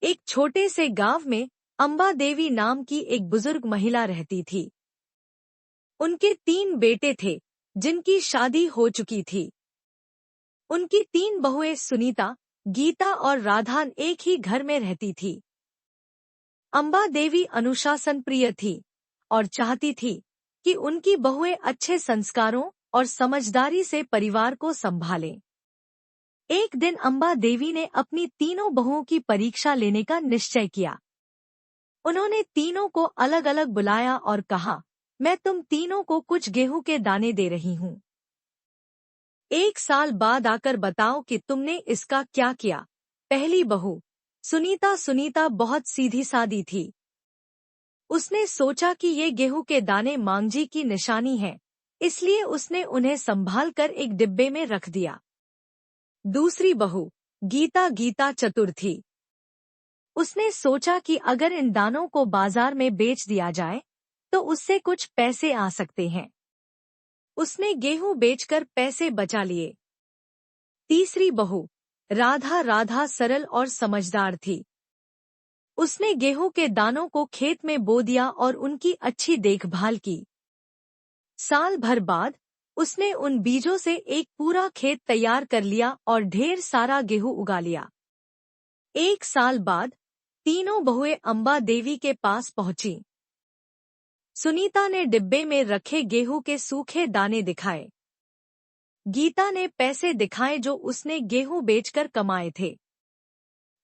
एक छोटे से गांव में अम्बा देवी नाम की एक बुजुर्ग महिला रहती थी। उनके 3 बेटे थे जिनकी शादी हो चुकी थी। उनकी 3 बहुएं सुनीता, गीता और राधा एक ही घर में रहती थी। अम्बा देवी अनुशासन प्रिय थी और चाहती थी कि उनकी बहुएं अच्छे संस्कारों और समझदारी से परिवार को संभालें। एक दिन अम्बा देवी ने अपनी तीनों बहुओं की परीक्षा लेने का निश्चय किया। उन्होंने तीनों को अलग अलग बुलाया और कहा, मैं तुम तीनों को कुछ गेहूं के दाने दे रही हूँ। 1 साल बाद आकर बताओ कि तुमने इसका क्या किया। पहली बहू सुनीता बहुत सीधी सादी थी। उसने सोचा कि ये गेहूं के दाने मांगजी की निशानी है, इसलिए उसने उन्हें संभाल कर एक डिब्बे में रख दिया। दूसरी बहू गीता चतुर थी। उसने सोचा कि अगर इन दानों को बाजार में बेच दिया जाए तो उससे कुछ पैसे आ सकते हैं। उसने गेहूं बेचकर पैसे बचा लिए। तीसरी बहू राधा सरल और समझदार थी। उसने गेहूं के दानों को खेत में बो दिया और उनकी अच्छी देखभाल की। साल भर बाद उसने उन बीजों से एक पूरा खेत तैयार कर लिया और ढेर सारा गेहूं उगा लिया। 1 साल बाद तीनों बहुएं अम्बा देवी के पास पहुंची। सुनीता ने डिब्बे में रखे गेहूं के सूखे दाने दिखाए। गीता ने पैसे दिखाए जो उसने गेहूं बेचकर कमाए थे।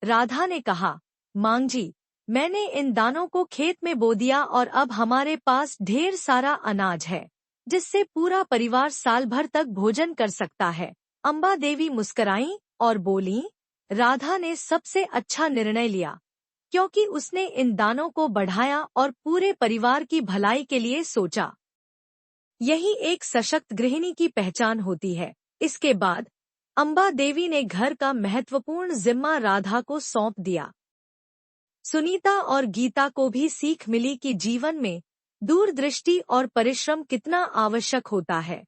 राधा ने कहा, मांगजी, मैंने इन दानों को खेत में बो दिया और अब हमारे पास ढेर सारा अनाज है, जिससे पूरा परिवार साल भर तक भोजन कर सकता है। अम्बा देवी मुस्कुराईं और बोलीं, राधा ने सबसे अच्छा निर्णय लिया, क्योंकि उसने इन दानों को बढ़ाया और पूरे परिवार की भलाई के लिए सोचा। यही एक सशक्त गृहिणी की पहचान होती है। इसके बाद अम्बा देवी ने घर का महत्वपूर्ण जिम्मा राधा को सौंप दिया। सुनीता और गीता को भी सीख मिली कि जीवन में दूरदृष्टि और परिश्रम कितना आवश्यक होता है।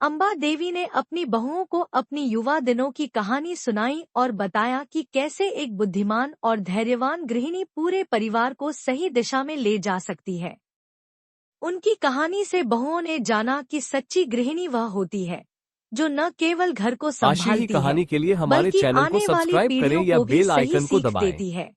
अम्बा देवी ने अपनी बहुओं को अपनी युवा दिनों की कहानी सुनाई और बताया कि कैसे एक बुद्धिमान और धैर्यवान गृहिणी पूरे परिवार को सही दिशा में ले जा सकती है। उनकी कहानी से बहुओं ने जाना कि सच्ची गृहिणी वह होती है जो न केवल घर को ऐसी ही संभालती है, कहानी के लिए हमारे बल्कि चैनल को आने वाली सब्सक्राइब करें पीढ़ियों या को भी बेल सही आइकन को सीख दबाएं। देती है।